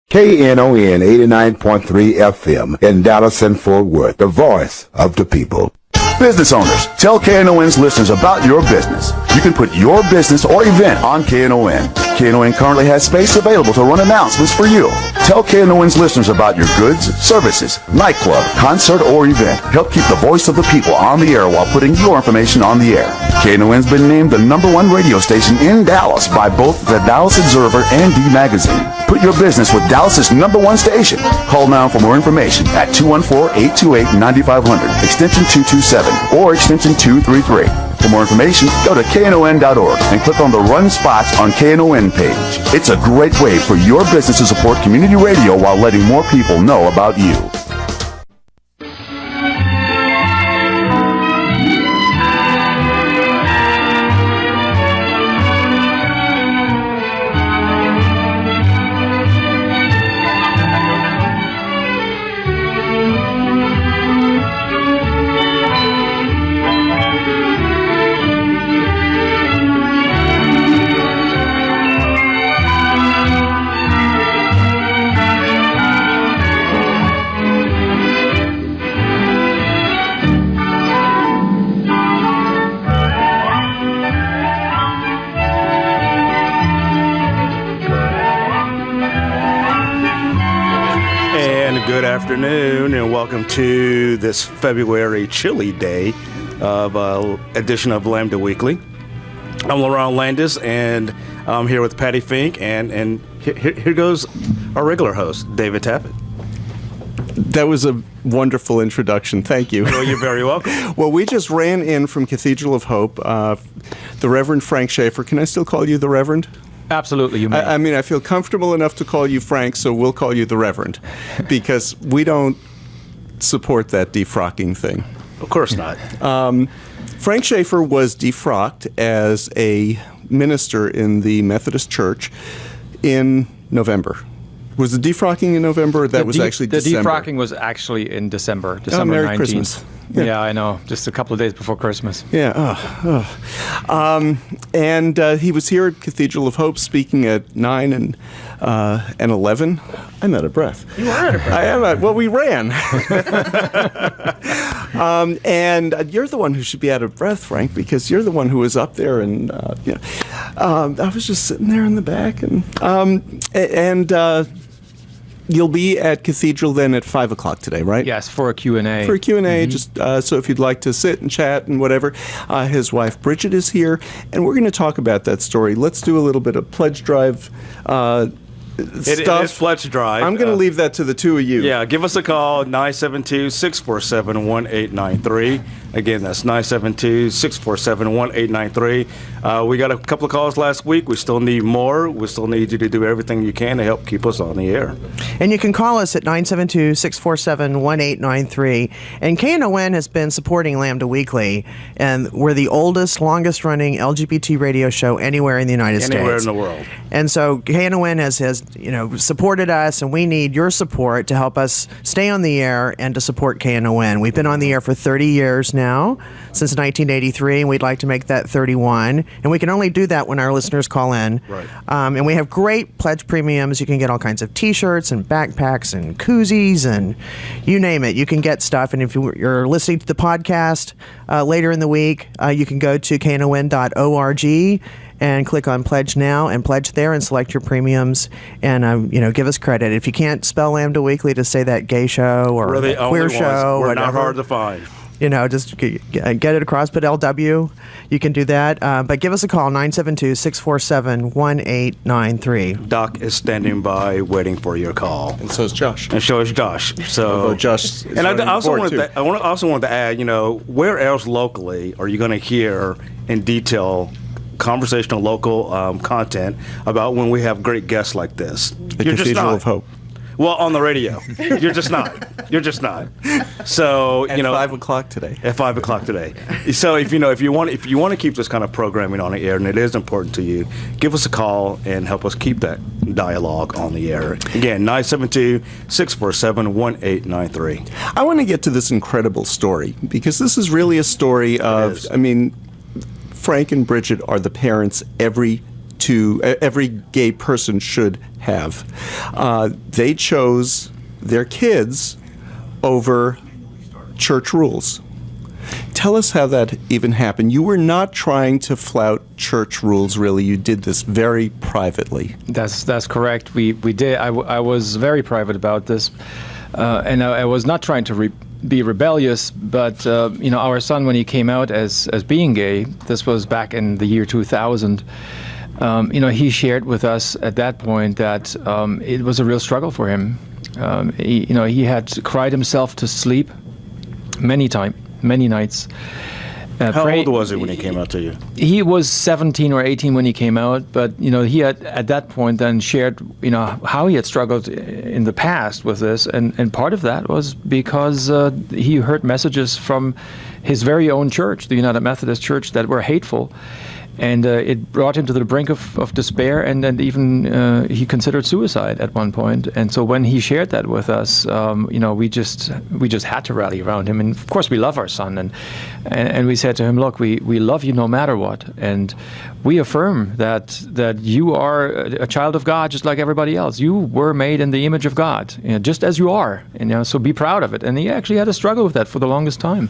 Knon 89.3 FM in Dallas and Fort Worth, the voice of the people. Business owners, tell KNON's listeners about your business. You can put your business or event on KNON. KNON currently has space available to run announcements for you. Tell KNON's listeners about your goods, services, nightclub, concert, or event. Help keep the voice of the people on the air while putting your information on the air. KNON's been named the #1 radio station in Dallas by both the Dallas Observer and D Magazine. Put your business with Dallas's #1 station. Call now for more information at 214-828-9500, extension 227, or extension 233. For more information, go to knon.org and click on the Run Spots on KNON page. It's a great way for your business to support community radio while letting more people know about you. Good afternoon and welcome to this February chilly day of edition of Lambda Weekly. I'm Lerone Landis and I'm here with Pattie Fink and here goes our regular host, David Taffet. That was a wonderful introduction. Thank you. Well, you're very welcome. Well, we just ran in from Cathedral of Hope, the Reverend Frank Schaefer. Can I still call you the Reverend? Absolutely, you may. I mean, I feel comfortable enough to call you Frank, so we'll call you the Reverend, because we don't support that defrocking thing. Of course not. Frank Schaefer was defrocked as a minister in the Methodist Church in November. Was the defrocking in November? Or that was actually December. The defrocking was actually in December Merry 19th. Christmas. Yeah, I know. Just a couple of days before Christmas. Yeah. And he was here at Cathedral of Hope speaking at 9 and 11. I'm out of breath. You are out of breath. I am. Well, we ran. And you're the one who should be out of breath, Frank, because you're the one who was up there. And I was just sitting there in the back. And you'll be at Cathedral then at 5 o'clock today, right? Yes, for a Q&A. For a Q&A, just so if you'd like to sit and chat and whatever. His wife, Bridget, is here, and we're going to talk about that story. Let's do a little bit of pledge drive stuff. It is pledge drive. I'm going to leave that to the two of you. Yeah, give us a call, 972-647-1893. Again, that's 972-647-1893. We got a couple of calls last week. We still need more. We still need you to do everything you can to help keep us on the air. And you can call us at 972-647-1893. And KNON has been supporting Lambda Weekly, and we're the oldest, longest-running LGBT radio show anywhere in the United States. Anywhere in the world. And so KNON has supported us, and we need your support to help us stay on the air and to support KNON. We've been on the air for 30 years now, since 1983, and we'd like to make that 31. And we can only do that when our listeners call in. Right. And we have great pledge premiums. You can get all kinds of T-shirts and backpacks and koozies and you name it. You can get stuff. And if you're listening to the podcast later in the week, you can go to knon.org and click on Pledge Now and pledge there and select your premiums and, give us credit. If you can't spell Lambda Weekly, to say that gay show or queer show, we're whatever. not hard to find. Just get it across, but LW, you can do that. But give us a call, 972-647-1893. Doc is standing by waiting for your call. And so is Josh. And so is Josh. So Josh is and I also wanted wanted to add, where else locally are you going to hear in detail conversational local content about when we have great guests like this? The Cathedral of Hope. Well, on the radio. You're just not. So, At 5 o'clock today. At 5 o'clock today. So if you want to keep this kind of programming on the air, and it is important to you, give us a call and help us keep that dialogue on the air. Again, 972-647-1893. I want to get to this incredible story because this is really a story of, Frank and Bridget are the parents every every gay person should have. They chose their kids over church rules. Tell us how that even happened. You were not trying to flout church rules, really. You did this very privately. That's correct. We did. I was very private about this, and I was not trying to be rebellious. But our son, when he came out as being gay, this was back in the year 2000. He shared with us at that point that it was a real struggle for him. He had cried himself to sleep many nights. How old was he when he came out to you? He was 17 or 18 when he came out, but he had at that point then shared how he had struggled in the past with this, and part of that was because he heard messages from his very own church, the United Methodist Church, that were hateful. And it brought him to the brink of despair, and then even he considered suicide at one point. And so when he shared that with us, we just had to rally around him. And of course, we love our son, and we said to him, "Look, we love you no matter what, and we affirm that you are a child of God, just like everybody else. You were made in the image of God, just as you are, and so be proud of it." And he actually had a struggle with that for the longest time.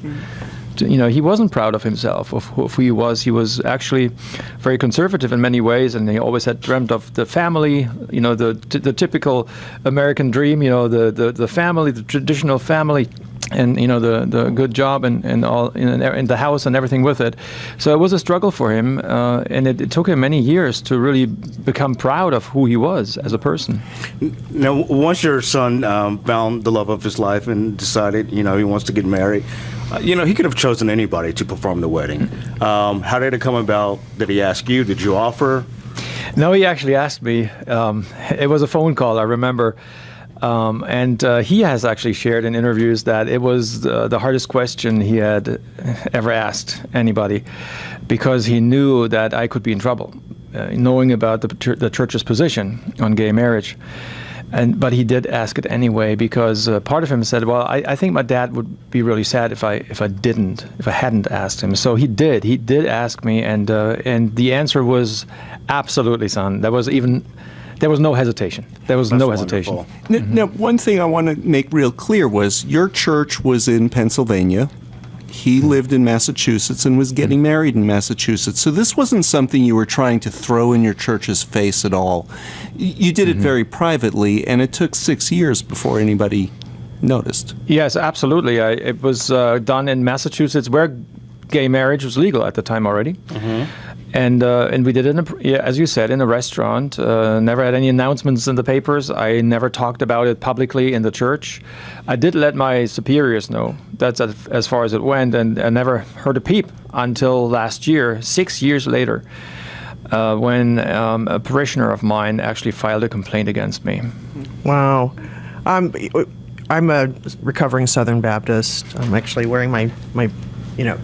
He wasn't proud of himself, of who he was. He was actually very conservative in many ways, and he always had dreamt of the family, the typical American dream, the family, the traditional family, and the good job and all in the house and everything with it. So it was a struggle for him, and it took him many years to really become proud of who he was as a person. Now, once your son found the love of his life and decided, he wants to get married, he could have chosen anybody to perform the wedding. How did it come about? Did he ask you? Did you offer? No, he actually asked me. It was a phone call, I remember. And he has actually shared in interviews that it was the hardest question he had ever asked anybody, because he knew that I could be in trouble, knowing about the church's position on gay marriage. But he did ask it anyway, because part of him said, "Well, I think my dad would be really sad if I hadn't asked him." So he did ask me, and the answer was absolutely, son. There was no hesitation. That's hesitation. Now, one thing I want to make real clear was your church was in Pennsylvania. He lived in Massachusetts and was getting married in Massachusetts. So this wasn't something you were trying to throw in your church's face at all. You did it very privately, and it took 6 years before anybody noticed. Yes, absolutely. It was done in Massachusetts, where gay marriage was legal at the time already. And we did it, as you said, in a restaurant. Never had any announcements in the papers. I never talked about it publicly in the church. I did let my superiors know. That's as far as it went, and I never heard a peep until last year, 6 years later, when a parishioner of mine actually filed a complaint against me. Wow. I'm a recovering Southern Baptist. I'm actually wearing my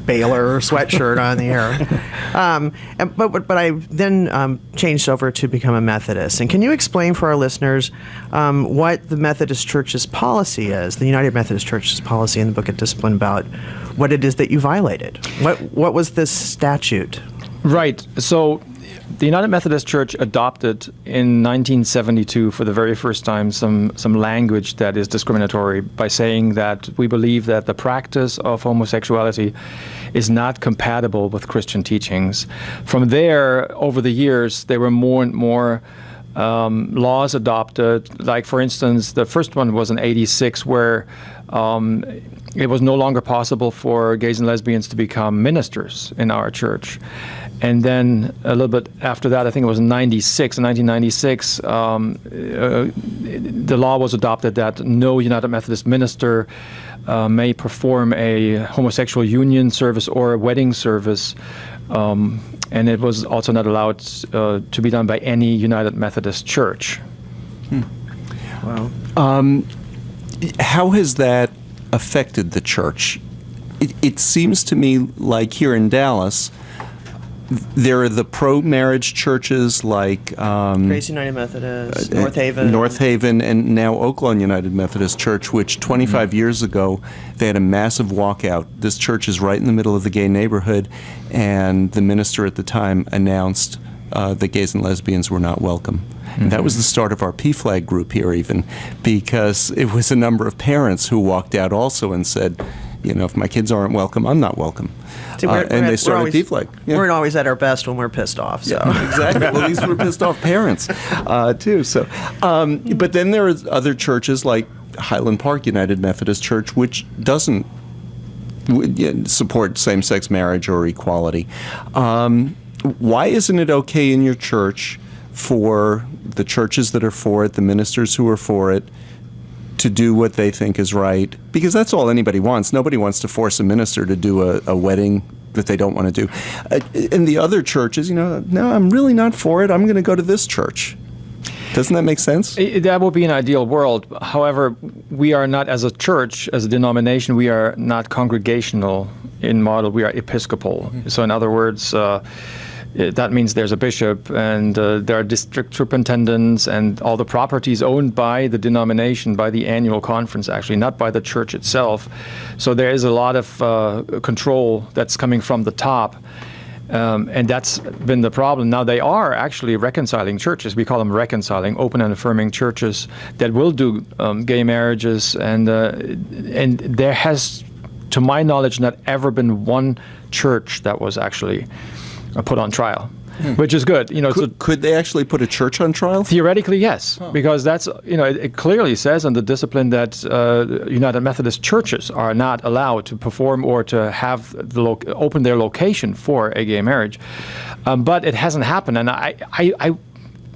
Baylor sweatshirt on the air. But I then changed over to become a Methodist. And can you explain for our listeners what the Methodist Church's policy is, the United Methodist Church's policy in the Book of Discipline, about what it is that you violated? What was this statute? Right. So the United Methodist Church adopted in 1972 for the very first time some language that is discriminatory by saying that we believe that the practice of homosexuality is not compatible with Christian teachings. From there, over the years, there were more and more laws adopted. Like, for instance, the first one was in '86, where it was no longer possible for gays and lesbians to become ministers in our church. And then a little bit after that, I think it was in 1996, the law was adopted that no United Methodist minister may perform a homosexual union service or a wedding service. And it was also not allowed to be done by any United Methodist church. Wow. How has that affected the church? It seems to me like here in Dallas, there are the pro-marriage churches like Grace United Methodist, North Haven, and now Oaklawn United Methodist Church, which 25 years ago, they had a massive walkout. This church is right in the middle of the gay neighborhood, and the minister at the time announced that gays and lesbians were not welcome. And that was the start of our PFLAG group here, even, because it was a number of parents who walked out also and said, if my kids aren't welcome, I'm not welcome. See, And they started PFLAG. Yeah. We're always at our best when we're pissed off. So. Yeah, exactly. Well, these were pissed off parents, too. So, but then there are other churches like Highland Park United Methodist Church, which doesn't support same-sex marriage or equality. Why isn't it okay in your church for the churches that are for it, the ministers who are for it, to do what they think is right? Because that's all anybody wants. Nobody wants to force a minister to do a wedding that they don't want to do. In the other churches, no, I'm really not for it. I'm going to go to this church. Doesn't that make sense? That would be an ideal world. However, we are not, as a church, as a denomination, we are not congregational in model. We are episcopal. So in other words, that means there's a bishop and there are district superintendents and all the properties owned by the denomination, by the annual conference, actually, not by the church itself. So there is a lot of control that's coming from the top. And that's been the problem. Now, they are actually reconciling churches. We call them reconciling, open and affirming churches that will do gay marriages. And there has, to my knowledge, not ever been one church that was actually put on trial, which is good. Could they actually put a church on trial? Theoretically, yes, because that's it clearly says in the discipline that United Methodist churches are not allowed to perform or to have open their location for a gay marriage, but it hasn't happened, and I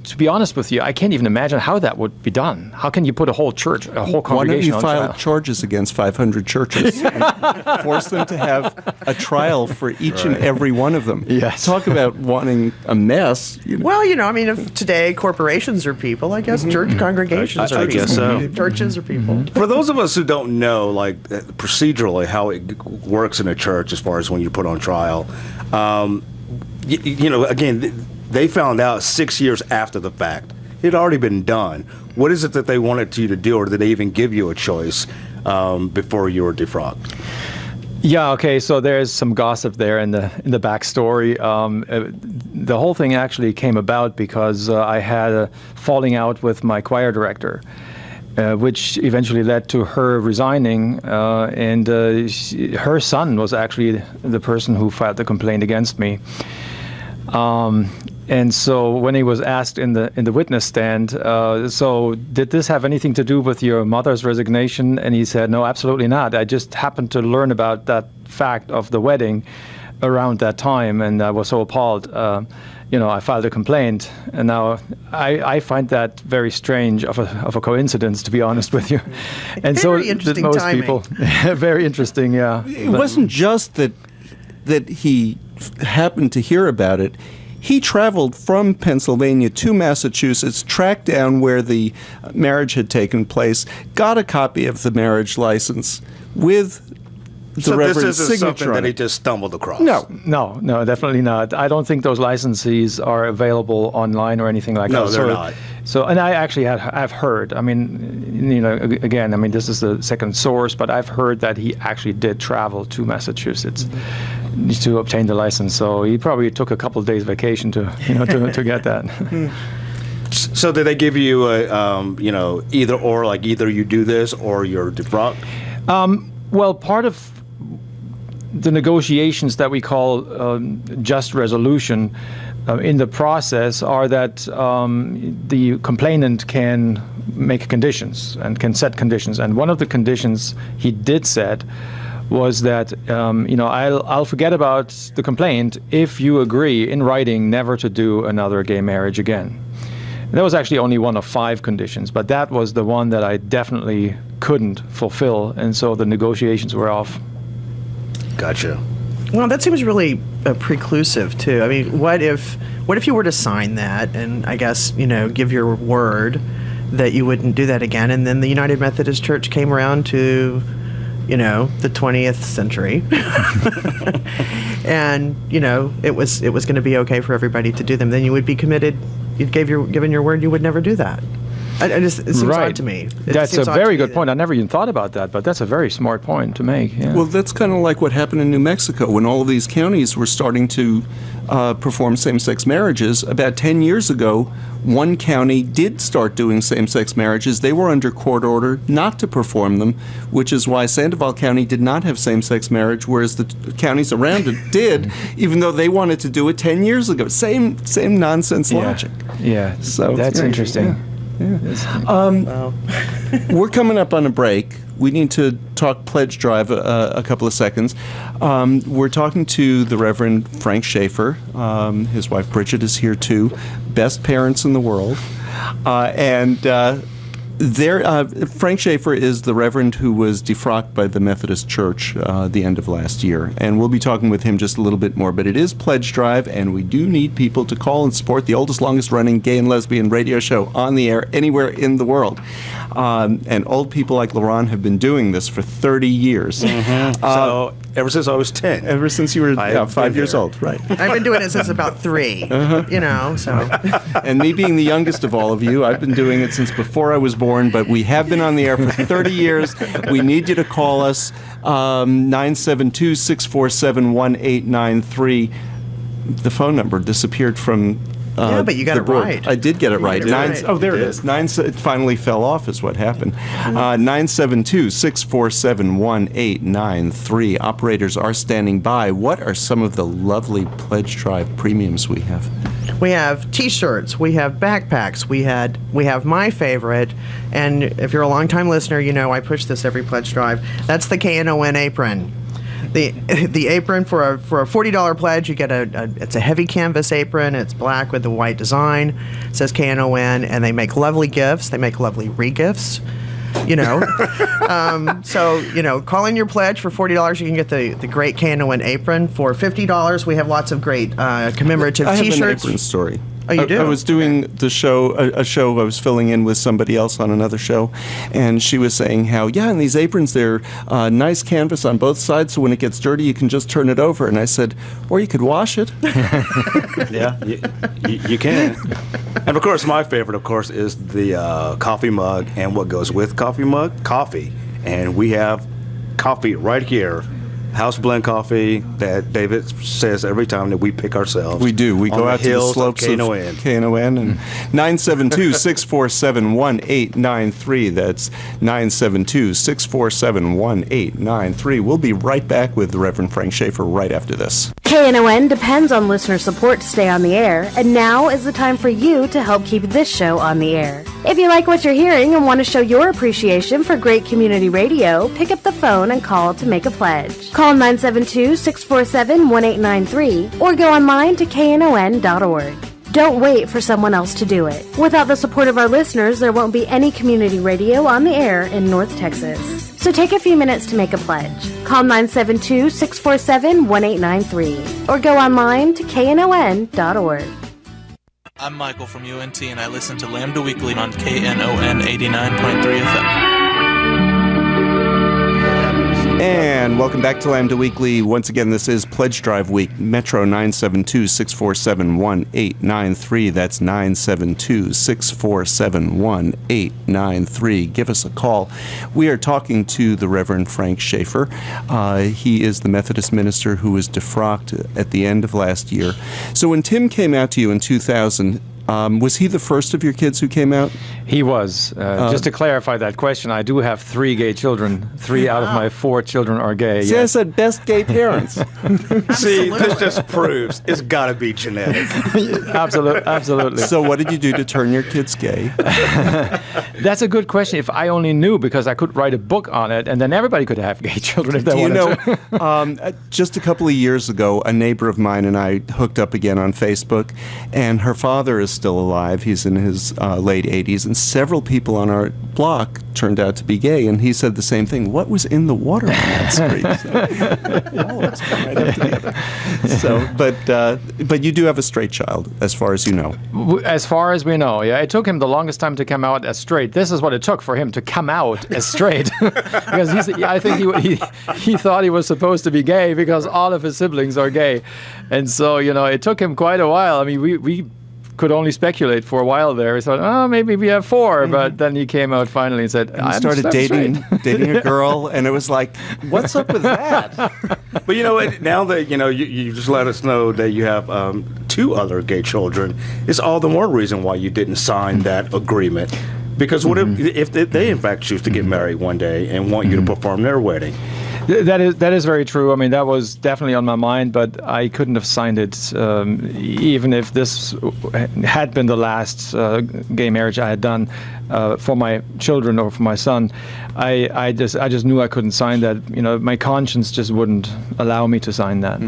to be honest with you, I can't even imagine how that would be done. How can you put a whole church, a whole congregation on trial? Why don't you file charges against 500 churches and force them to have a trial for each and every one of them? Yes. Talk about wanting a mess. Well, if today corporations are people, I guess church congregations are people. I guess so. Churches are people. For those of us who don't know, procedurally how it works in a church as far as when you put on trial, again, they found out 6 years after the fact. It had already been done. What is it that they wanted you to do, or did they even give you a choice before you were defrocked? Yeah, okay, so there's some gossip there in the backstory. The whole thing actually came about because I had a falling out with my choir director, which eventually led to her resigning, and her son was actually the person who filed the complaint against me. And so when he was asked in the witness stand, so did this have anything to do with your mother's resignation? And he said, no, absolutely not. I just happened to learn about that fact of the wedding around that time, and I was so appalled. I filed a complaint, and now I find that very strange of a coincidence, to be honest with you. And very so interesting did most timing. people. Very interesting, yeah. It wasn't just that he happened to hear about it. He traveled from Pennsylvania to Massachusetts, tracked down where the marriage had taken place, got a copy of the marriage license with the Reverend's this isn't signature something on that it. he just stumbled across. No, definitely not. I don't think those licenses are available online or anything like that. No, they're not. So, and I actually I've heard, again, this is the second source, but I've heard that he actually did travel to Massachusetts to obtain the license. So he probably took a couple of days vacation to get that. So did they give you either or, like either you do this or you're defrocked? Well, part of the negotiations that we call just resolution in the process are that the complainant can make conditions and can set conditions. And one of the conditions he did set was that, I'll forget about the complaint if you agree in writing never to do another gay marriage again. And that was actually only one of 5 conditions, but that was the one that I definitely couldn't fulfill, and so the negotiations were off. Gotcha. Well, that seems really preclusive too. I mean, what if you were to sign that and I guess give your word that you wouldn't do that again, and then the United Methodist Church came around to the 20th century, and it was going to be okay for everybody to do them. Then you would be committed. You'd given your word you would never do that. It seems odd to me. That's a very good point. I never even thought about that, but that's a very smart point to make. Yeah. Well, that's kind of like what happened in New Mexico when all of these counties were starting to perform same-sex marriages. About 10 years ago, one county did start doing same-sex marriages. They were under court order not to perform them, which is why Sandoval County did not have same-sex marriage, whereas the counties around it did, even though they wanted to do it 10 years ago. Same nonsense logic. Yeah, So that's interesting. We're coming up on a break. We need to talk pledge drive a couple of seconds. We're talking to the Reverend Frank Schaefer. His wife Bridget is here too. Best parents in the world. Frank Schaefer is the Reverend who was defrocked by the Methodist Church the end of last year. And we'll be talking with him just a little bit more. But it is Pledge Drive, and we do need people to call and support the oldest, longest-running gay and lesbian radio show on the air anywhere in the world. And old people like Lerone have been doing this for 30 years. Mm-hmm. So ever since I was 10. Ever since you were 5 years old, right. I've been doing it since about 3, so. And me being the youngest of all of you, I've been doing it since before I was born, but we have been on the air for 30 years. We need you to call us, 972-647-1893. The phone number disappeared from yeah, but you got the it board. right. I did get it right. Right. Oh, there it is. It finally fell off is what happened. 972-647-1893. Operators are standing by. What are some of the lovely Pledge Drive premiums we have? We have T-shirts, we have backpacks, we have my favorite, and if you're a longtime listener, you know I push this every Pledge Drive. That's the Knon apron. The apron for a $40 pledge, you get it's a heavy canvas apron. It's black with the white design. It says Knon, and they make lovely gifts. They make lovely re-gifts. So call in your pledge for $40. You can get the great Knon apron. For $50, we have lots of great commemorative T-shirts. I have an apron story. Oh, you do? I was doing the show, a show I was filling in with somebody else on another show, and she was saying how, and these aprons, they're nice canvas on both sides, so when it gets dirty, you can just turn it over. And I said, or you could wash it. Yeah, you can. And of course, my favorite, is the coffee mug and what goes with coffee mug, coffee. And we have coffee right here. House blend coffee that David says every time that we pick ourselves. We do. We go out to the slopes of Knon and 972-647-1893. That's 972-647-1893. We'll be right back with the Reverend Frank Schaefer right after this. KNON depends on listener support to stay on the air, and now is the time for you to help keep this show on the air. If you like what you're hearing and want to show your appreciation for great community radio, pick up the phone and call to make a pledge. Call 972-647-1893 or go online to knon.org. Don't wait for someone else to do it. Without the support of our listeners, there won't be any community radio on the air in North Texas. So take a few minutes to make a pledge. Call 972-647-1893 or go online to knon.org. I'm Michael from UNT, and I listen to Lambda Weekly on Knon 89.3 FM. And welcome back to Lambda Weekly. Once again, this is Pledge Drive Week. Metro 972-647-1893. That's 972-647-1893. Give us a call. We are talking to the Reverend Frank Schaefer. He is the Methodist minister who was defrocked at the end of last year. So when Tim came out to you in 2000, was he the first of your kids who came out? He was. Just to clarify that question, I do have 3 gay children. 3 out of my 4 children are gay. See, yes. I said best gay parents. See, this just proves it's got to be genetic. Absolutely. So what did you do to turn your kids gay? That's a good question. If I only knew, because I could write a book on it, and then everybody could have gay children if they wanted to. Just a couple of years ago, a neighbor of mine and I hooked up again on Facebook, and her father is still alive. He's in his late 80s, and several people on our block turned out to be gay, and he said the same thing. What was in the water on that street? All of us come right up together. So, but you do have a straight child, as far as you know. As far as we know, yeah. It took him the longest time to come out as straight. This is what it took for him to come out as straight. Because I think he thought he was supposed to be gay because all of his siblings are gay. And so, it took him quite a while. I mean, we could only speculate for a while there. I thought, oh, maybe we have 4, but then he came out finally and said, I started dating a girl, and it was like, what's up with that? But you know what? Now that you just let us know that you have 2 other gay children, it's all the more reason why you didn't sign that agreement. Because what if they in fact choose to get married one day and want you to perform their wedding? That is very true. I mean, that was definitely on my mind, but I couldn't have signed it even if this had been the last gay marriage I had done for my children or for my son. I just knew I couldn't sign that. My conscience just wouldn't allow me to sign that.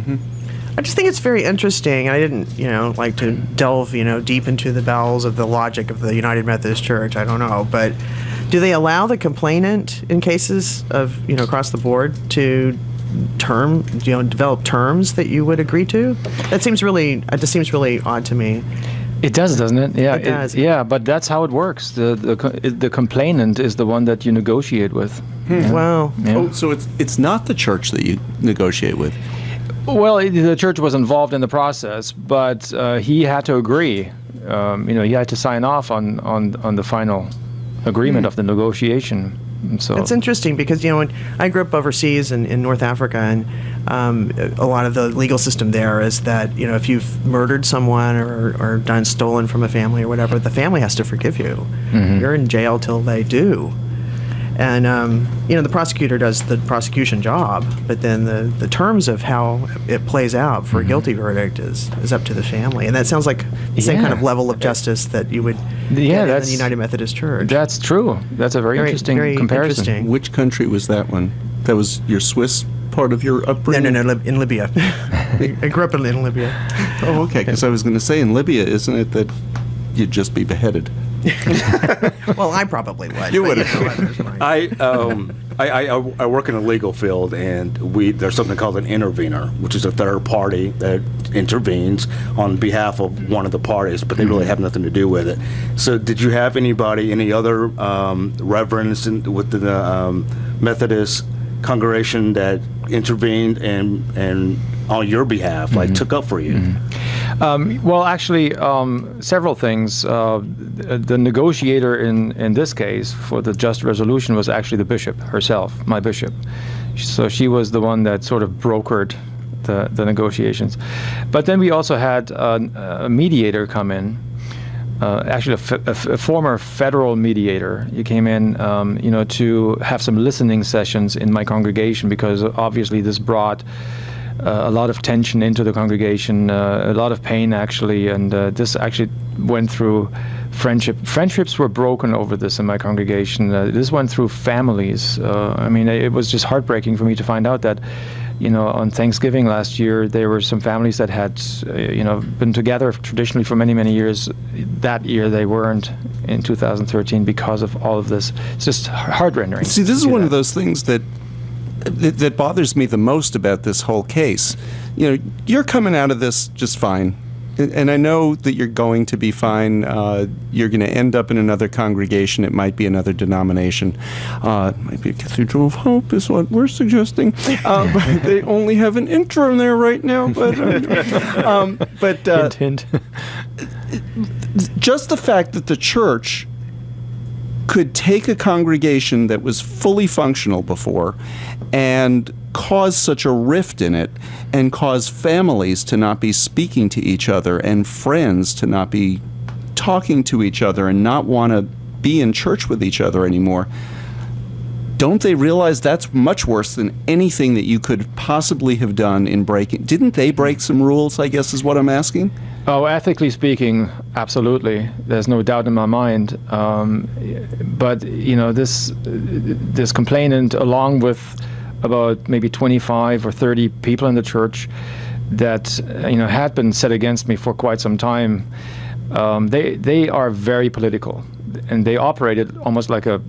I just think it's very interesting. I didn't, like to delve, deep into the bowels of the logic of the United Methodist Church. I don't know, but do they allow the complainant in cases of, across the board to develop terms that you would agree to? It just seems really odd to me. It does, doesn't it? Yeah, it does. Yeah, but that's how it works. The complainant is the one that you negotiate with. Yeah. Wow. Yeah. Oh, so it's not the church that you negotiate with. Well, the church was involved in the process, but he had to agree. He had to sign off on the final agreement of the negotiation. And so it's interesting because when I grew up overseas in North Africa, and a lot of the legal system there is that if you've murdered someone or done stolen from a family or whatever, the family has to forgive you. You're in jail till they do. And, the prosecutor does the prosecution job, but then the terms of how it plays out for a guilty verdict is up to the family. And that sounds like the same kind of level of justice that you would get in the United Methodist Church. That's true. That's a very interesting comparison. Interesting. Which country was that one? That was your Swiss part of your upbringing? No, in Libya. I grew up in Libya. Oh, okay, because I was going to say, in Libya, isn't it that you'd just be beheaded? Well, I probably would. You would. I work in the legal field, and there's something called an intervener, which is a third party that intervenes on behalf of one of the parties, but they really have nothing to do with it. So, did you have any other reverends within the Methodist congregation that intervened and on your behalf, took up for you? Well, actually, several things. The negotiator in this case for the just resolution was actually the bishop herself, my bishop. So she was the one that sort of brokered the negotiations. But then we also had a mediator come in. Actually, a former federal mediator. He came in, to have some listening sessions in my congregation, because obviously this brought a lot of tension into the congregation, a lot of pain actually, and this actually went through friendship. Friendships were broken over this in my congregation. This went through families. It was just heartbreaking for me to find out that, on Thanksgiving last year, there were some families that had, been together traditionally for many, many years. That year they weren't in 2013 because of all of this. It's just heart-rending. See, this is one of those things that bothers me the most about this whole case. You're coming out of this just fine. And I know that you're going to be fine. You're going to end up in another congregation. It might be another denomination. It might be a Cathedral of Hope is what we're suggesting. But they only have an intro there right now. But hint. Just the fact that the church could take a congregation that was fully functional before and cause such a rift in it, and cause families to not be speaking to each other and friends to not be talking to each other and not want to be in church with each other anymore. Don't they realize that's much worse than anything that you could possibly have done in breaking? Didn't they break some rules, I guess, is what I'm asking? Oh, ethically speaking, absolutely. There's no doubt in my mind. But, this complainant, along with about maybe 25 or 30 people in the church that, had been set against me for quite some time, they are very political. And they operated almost like a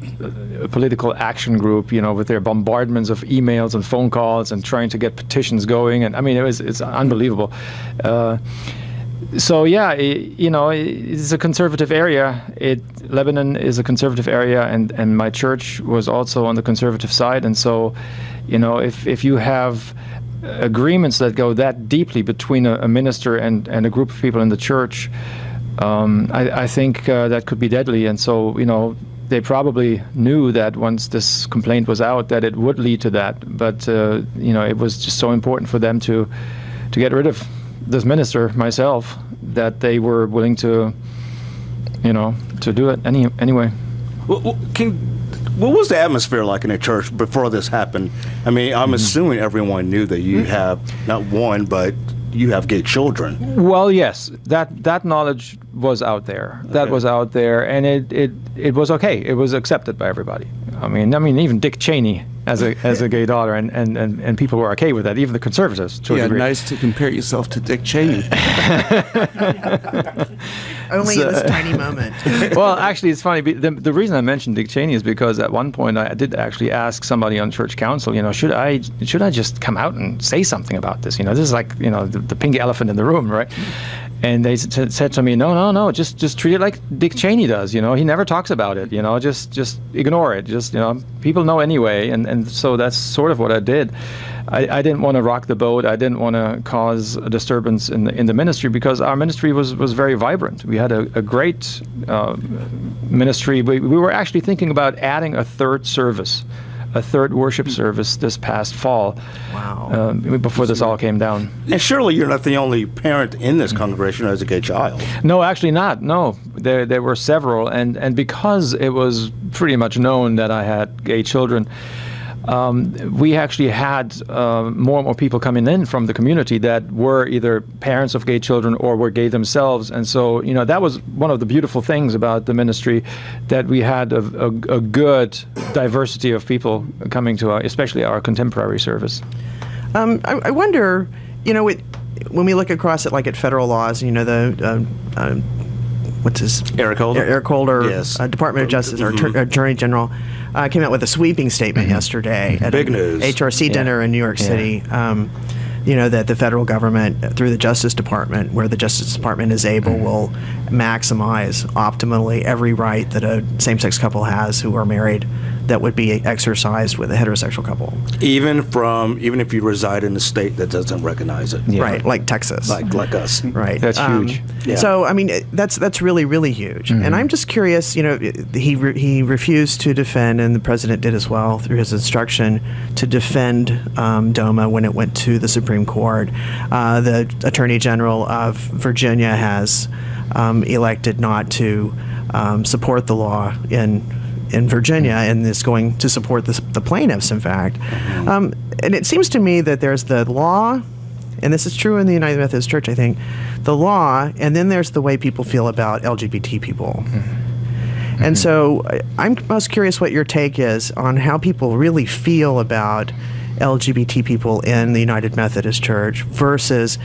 political action group, with their bombardments of emails and phone calls and trying to get petitions going. And it's unbelievable. So yeah, it's a conservative area. Lebanon is a conservative area, and my church was also on the conservative side. And so, if you have agreements that go that deeply between a minister and a group of people in the church, I think that could be deadly. And so, they probably knew that once this complaint was out that it would lead to that. But, it was just so important for them to get rid of this minister, myself, that they were willing to, to do it anyway. What was the atmosphere like in the church before this happened? I mean, I'm assuming everyone knew that you have not one, but you have gay children. Well, yes, that knowledge was out there. Okay. That was out there, and it was okay. It was accepted by everybody. I mean, even Dick Cheney as a gay daughter, and people were okay with that. Even the conservatives, to a degree. Nice to compare yourself to Dick Cheney. Only in this tiny moment. Well, actually, it's funny. The reason I mentioned Dick Cheney is because at one point I did actually ask somebody on church council, should I just come out and say something about this? This is like, the pink elephant in the room, right? And they said to me, no, just treat it like Dick Cheney does. He never talks about it. Just ignore it. Just people know anyway, and so that's sort of what I did. I didn't want to rock the boat. I didn't want to cause a disturbance in the ministry, because our ministry was very vibrant. We had a great ministry. We were actually thinking about adding a third worship service this past fall. Wow. Before this all came down. And surely you're not the only parent in this congregation who has a gay child. No, actually not. No, there were several, and because it was pretty much known that I had gay children, we actually had more and more people coming in from the community that were either parents of gay children or were gay themselves. And so, that was one of the beautiful things about the ministry, that we had a good diversity of people coming to especially our contemporary service. I wonder, when we look across it, like at federal laws, what's his? Eric Holder? Eric Holder, yes. Department of Justice, or Attorney General, came out with a sweeping statement yesterday at Big an news. HRC dinner in New York City. That the federal government, through the Justice Department, where the Justice Department is able, will maximize optimally every right that a same-sex couple has who are married that would be exercised with a heterosexual couple. Even if you reside in a state that doesn't recognize it. Yeah. Right, like Texas. Like us. Right. That's huge. Yeah. So, that's really, really huge. Mm-hmm. And I'm just curious, he refused to defend, and the president did as well through his instruction, to defend DOMA when it went to the Supreme Court. The Attorney General of Virginia has elected not to support the law in Virginia, and is going to support the plaintiffs, in fact. And it seems to me that there's the law, and this is true in the United Methodist Church, I think, the law, and then there's the way people feel about LGBT people. Mm-hmm. And so I'm most curious what your take is on how people really feel about LGBT people in the United Methodist Church versus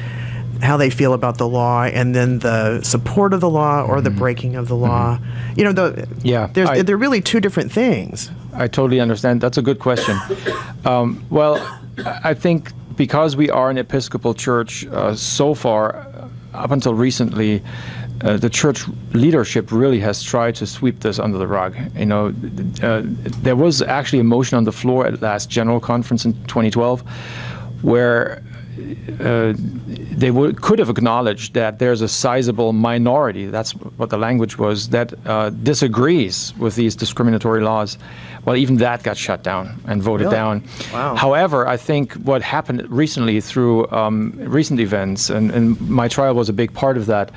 how they feel about the law, and then the support of the law or the breaking of the law. They're really two different things. I totally understand. That's a good question. Well, I think because we are an Episcopal church, so far, up until recently, the church leadership really has tried to sweep this under the rug. There was actually a motion on the floor at last General Conference in 2012 where they could have acknowledged that there's a sizable minority, that's what the language was, that disagrees with these discriminatory laws. Well, even that got shut down and voted down. Wow. However, I think what happened recently through recent events, and my trial was a big part of that,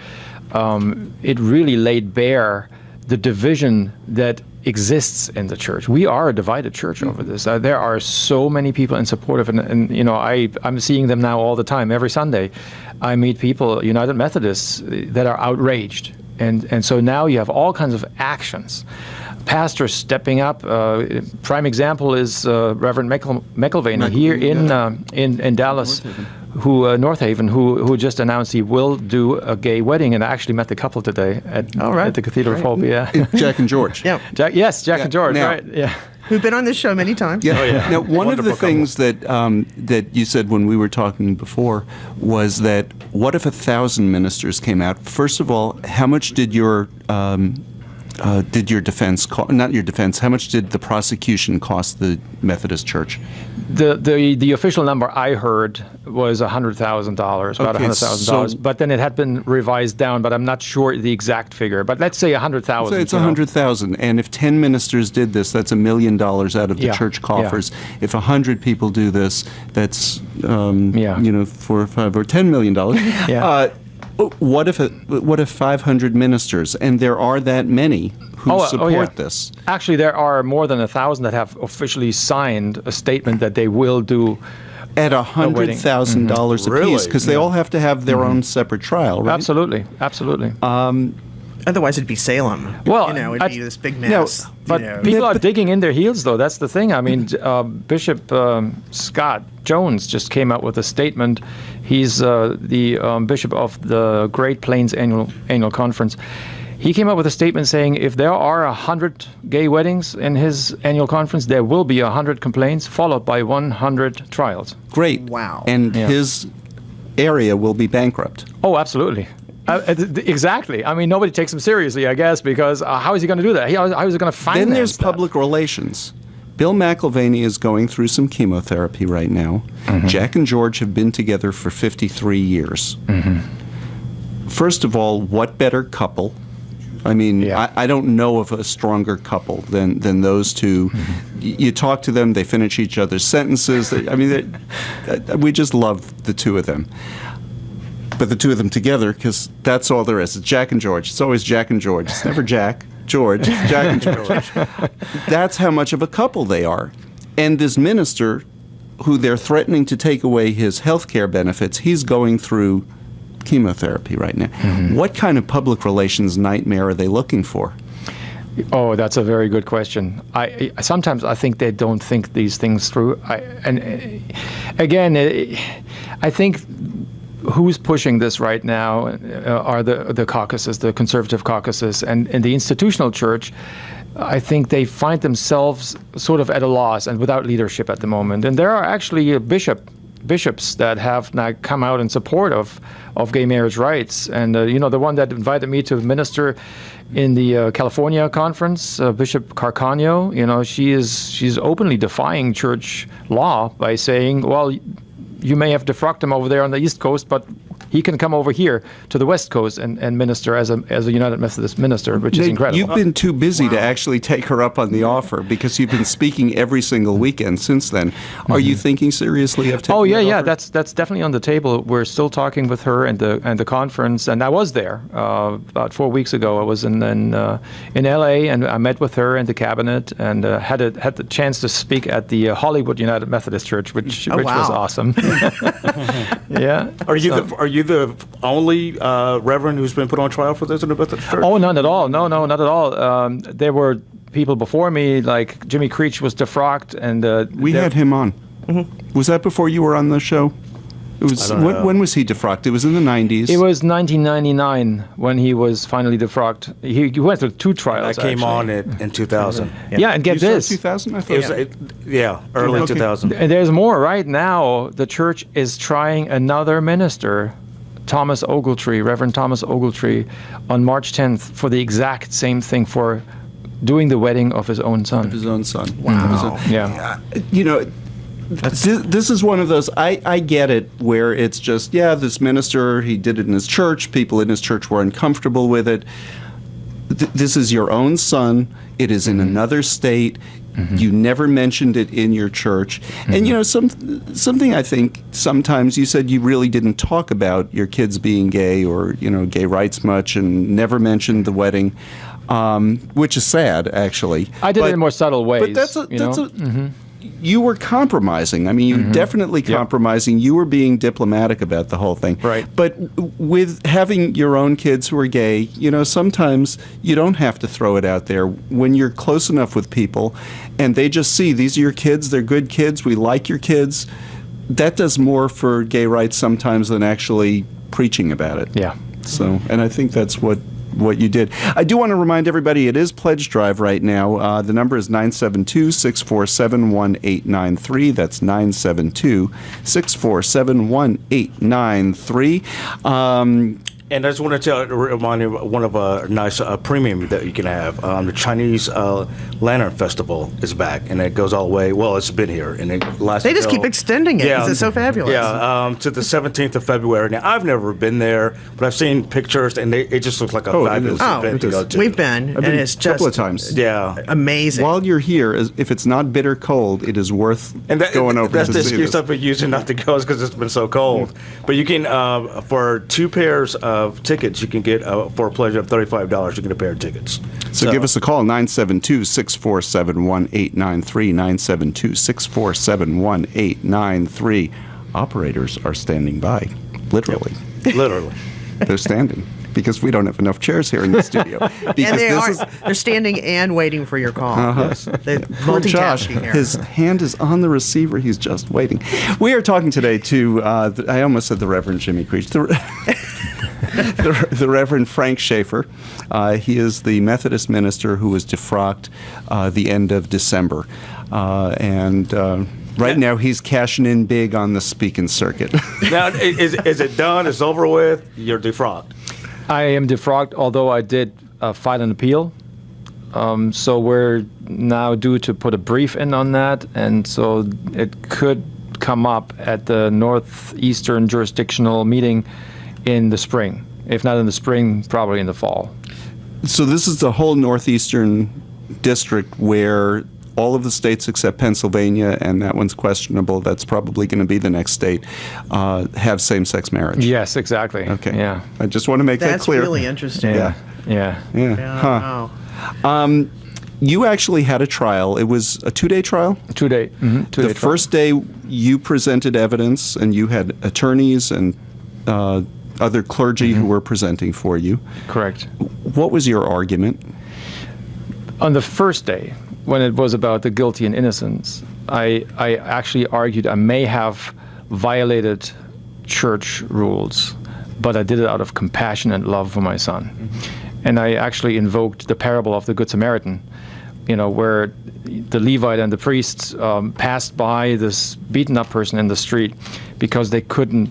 it really laid bare the division that exists in the church. We are a divided church over this. There are so many people in support of it, and I'm seeing them now all the time. Every Sunday, I meet people, United Methodists, that are outraged, and so now you have all kinds of actions. Pastors stepping up. Prime example is Reverend McElvain here in Dallas. North Haven, who just announced he will do a gay wedding, and I actually met the couple today at the Cathedral of Hope. Yeah, Jack and George. Yeah, Jack and George. Now, right? Yeah, who've been on this show many times. Yeah. Oh, yeah. Now, one of the things that you said when we were talking before was that what if 1,000 ministers came out? First of all, how much did your defense cost? Not your defense. How much did the prosecution cost the Methodist Church? The official number I heard was $100,000, about Okay, $100,000. so- But then it had been revised down, but I'm not sure the exact figure. But let's say 100,000. So it's 100,000, and if 10 ministers did this, that's $1 million out of the Yeah, church coffers. If 100 people do this, that's $4 or $5 or $10 million. Yeah. What if 500 ministers, and there are that many who support this? Actually, there are more than 1,000 that have officially signed a statement that they will do At $100,000 a Really? piece, because they all have to have their own separate trial, right? Absolutely. Otherwise, it'd be Salem. Well, it'd be this big mess. But people are digging in their heels, though. That's the thing. I mean, Bishop Scott Jones just came out with a statement. He's the bishop of the Great Plains Annual Conference. He came up with a statement saying if there are 100 gay weddings in his annual conference, there will be 100 complaints followed by 100 trials. Great. Wow. And his area will be bankrupt. Oh, absolutely. Exactly. I mean, nobody takes him seriously, I guess, because how is he going to do that? How is he going to finance Then there's that? public relations. Bill McIlvaney is going through some chemotherapy right now. Jack and George have been together for 53 years. First of all, what better couple? I mean, I don't know of a stronger couple than those two. You talk to them, they finish each other's sentences. I mean, we just love the two of them. But the two of them together, because that's all there is. It's Jack and George. It's always Jack and George. It's never Jack, George, Jack and George. That's how much of a couple they are. And this minister, who they're threatening to take away his health care benefits, he's going through chemotherapy right now. What kind of public relations nightmare are they looking for? Oh, that's a very good question. Sometimes I think they don't think these things through. I think who's pushing this right now are the caucuses, the conservative caucuses, and the institutional church. I think they find themselves sort of at a loss and without leadership at the moment. And there are actually bishops that have now come out in support of gay marriage rights. And the one that invited me to minister in the California conference, Bishop Carcano, she's openly defying church law by saying, well, you may have defrocked him over there on the East Coast, but he can come over here to the West Coast and minister as a United Methodist minister, which is incredible. You've been too busy to actually take her up on the offer because you've been speaking every single weekend since then. Are you thinking seriously of taking that offer? That's definitely on the table. We're still talking with her and the conference, and I was there about 4 weeks ago. I was in L.A. and I met with her and the cabinet and had the chance to speak at the Hollywood United Methodist Church, which was awesome. Yeah. Are you the only reverend who's been put on trial for this in the Methodist Church? Oh, none at all. No, not at all. There were people before me, like Jimmy Creech was defrocked, and we had him on. Was that before you were on the show? It was. When was he defrocked? It was in the 90s. It was 1999 when he was finally defrocked. He went through 2 trials. I came on it in 2000. Yeah, and get this. 2000, I thought. Early 2000. And there's more. Right now, the church is trying another minister, Thomas Ogletree, Reverend Thomas Ogletree, on March 10th for the exact same thing, for doing the wedding of his own son. Wow. Yeah. This is one of those, I get it, where it's just, this minister, he did it in his church, people in his church were uncomfortable with it. This is your own son, it is in another state, you never mentioned it in your church. And something I think sometimes you said you really didn't talk about your kids being gay or, gay rights much, and never mentioned the wedding. Which is sad, actually. I did it in more subtle ways. But you were compromising. I mean, you were definitely compromising. You were being diplomatic about the whole thing. Right. But with having your own kids who are gay, sometimes you don't have to throw it out there. When you're close enough with people and they just see, these are your kids, they're good kids, we like your kids, that does more for gay rights sometimes than actually preaching about it. Yeah. So, and I think that's what you did. I do want to remind everybody it is Pledge Drive right now. The number is 972-647-1893. That's 972-647-1893. And I just want to remind you of one of a nice premium that you can have. The Chinese Lantern Festival is back, and it goes all the way. Well, it's been here, and it lasts. They just keep extending it. Yeah, it's so fabulous. Yeah, to the 17th of February. Now, I've never been there, but I've seen pictures, and it just looks like a fabulous event to go to. We've been, and it's just a couple of times. Yeah, amazing. While you're here, if it's not bitter cold, it is worth going over. That's to the see excuse this. I've been using not to go is because it's been so cold. But you can, for 2 pairs of tickets, you can get for a pledge of $35. You get a pair of tickets. So give us a call, 972-647-1893, 972-647-1893. Operators are standing by, literally. Yep. Literally. They're standing because we don't have enough chairs here in the studio. And they're standing and waiting for your call. Yes. They're Poor Josh, multitasking here. his hand is on the receiver. He's just waiting. We are talking today to, I almost said the Reverend Jimmy Creech, the Reverend Frank Schaefer. He is the Methodist minister who was defrocked the end of December. Right now, he's cashing in big on the speaking circuit. Now, is it done? It's over with? You're defrocked. I am defrocked, although I did file an appeal. So we're now due to put a brief in on that, and so it could come up at the Northeastern Jurisdictional Meeting in the spring. If not in the spring, probably in the fall. So this is the whole Northeastern District where all of the states except Pennsylvania, and that one's questionable, that's probably going to be the next state, have same-sex marriage. Yes, exactly. Okay. Yeah. I just want to make that clear. That's really interesting. Yeah. Wow. You actually had a trial. It was a 2-day trial? 2-day. Mm-hmm. 2-day The first day you presented evidence, and you had attorneys and other clergy who were presenting for you. Correct. What was your argument? On the first day, when it was about the guilty and innocence, I actually argued I may have violated church rules, but I did it out of compassion and love for my son. Mm-hmm. And I actually invoked the parable of the Good Samaritan, where the Levite and the priests passed by this beaten up person in the street because they couldn't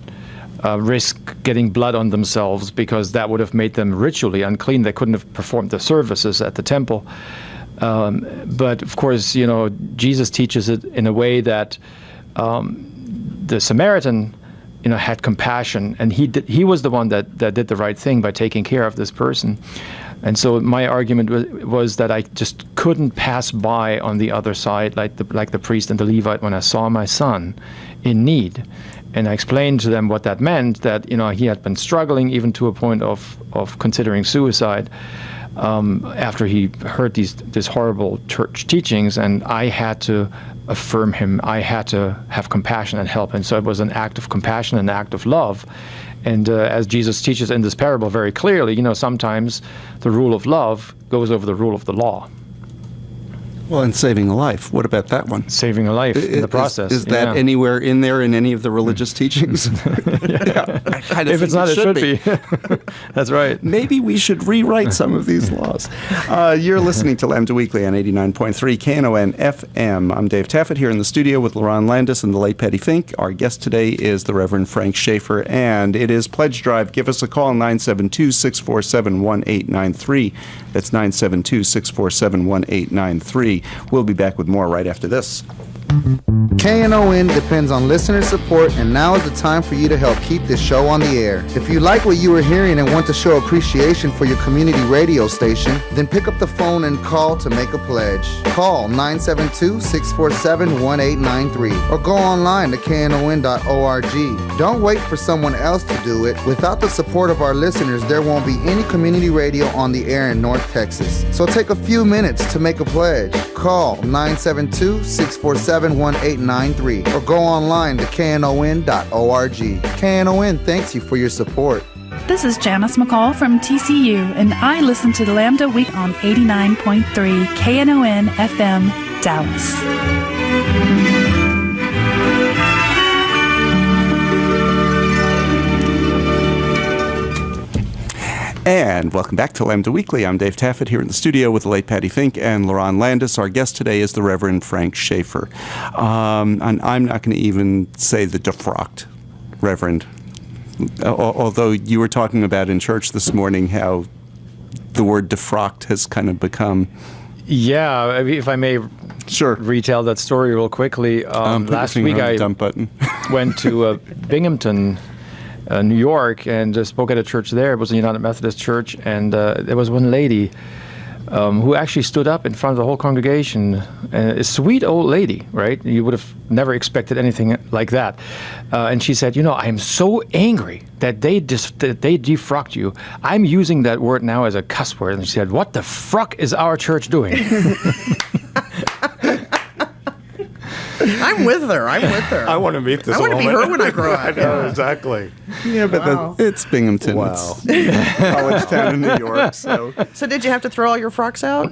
risk getting blood on themselves because that would have made them ritually unclean. They couldn't have performed the services at the temple. But of course, Jesus teaches it in a way that the Samaritan, had compassion, and he was the one that did the right thing by taking care of this person. And so my argument was that I just couldn't pass by on the other side like the priest and the Levite when I saw my son in need. And I explained to them what that meant, that he had been struggling even to a point of considering suicide after he heard these horrible church teachings, and I had to affirm him. I had to have compassion and help, and so it was an act of compassion, an act of love. And as Jesus teaches in this parable very clearly, sometimes the rule of love goes over the rule of the law. Well, and saving a life. What about that one? Saving a life in the process. Is that anywhere in there in any of the religious teachings? Yeah. If it's not, it should be. That's right. Maybe we should rewrite some of these laws. You're listening to Lambda Weekly on 89.3 Knon FM. I'm Dave Taffet here in the studio with Lerone Landis and the late Pattie Fink. Our guest today is the Reverend Frank Schaefer, and it is Pledge Drive. Give us a call, 972-647-1893. That's 972-647-1893. We'll be back with more right after this. KNON depends on listener support, and now is the time for you to help keep this show on the air. If you like what you are hearing and want to show appreciation for your community radio station, then pick up the phone and call to make a pledge. Call 972-647-1893 or go online to knon.org. Don't wait for someone else to do it. Without the support of our listeners, there won't be any community radio on the air in North Texas. So take a few minutes to make a pledge. Call 972-647-1893 or go online to knon.org. KNON thanks you for your support. This is Janice McCall from TCU, and I listen to the Lambda Week on 89.3 KNON FM, Dallas. And welcome back to Lambda Weekly. I'm Dave Taffet here in the studio with the late Pattie Fink and Lerone Landis. Our guest today is the Reverend Frank Schaefer. And I'm not going to even say the defrocked Reverend, Although you were talking about in church this morning how the word defrocked has kind of become... Yeah, if I may retell that story real quickly. Last week I went to Binghamton, New York, and spoke at a church there. It was a United Methodist Church, and there was one lady who actually stood up in front of the whole congregation. A sweet old lady, right? You would have never expected anything like that. And she said, I am so angry that they defrocked you. I'm using that word now as a cuss word. And she said, what the fruck is our church doing? I'm with her. I want to meet this woman. I want to be her when I grow up. I know, exactly. Yeah, but it's Binghamton. Wow. It's college town in New York. So did you have to throw all your frocks out?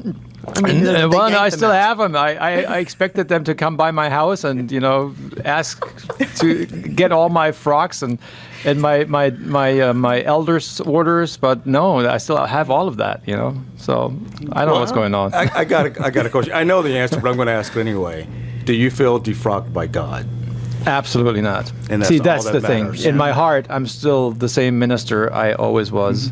I mean, no, I still have them. I expected them to come by my house and ask to get all my frocks and my elders' orders, but no, I still have all of that. So I don't know what's going on. I got a question. I know the answer, but I'm going to ask it anyway. Do you feel defrocked by God? Absolutely not. And that's the thing. In my heart, I'm still the same minister I always was.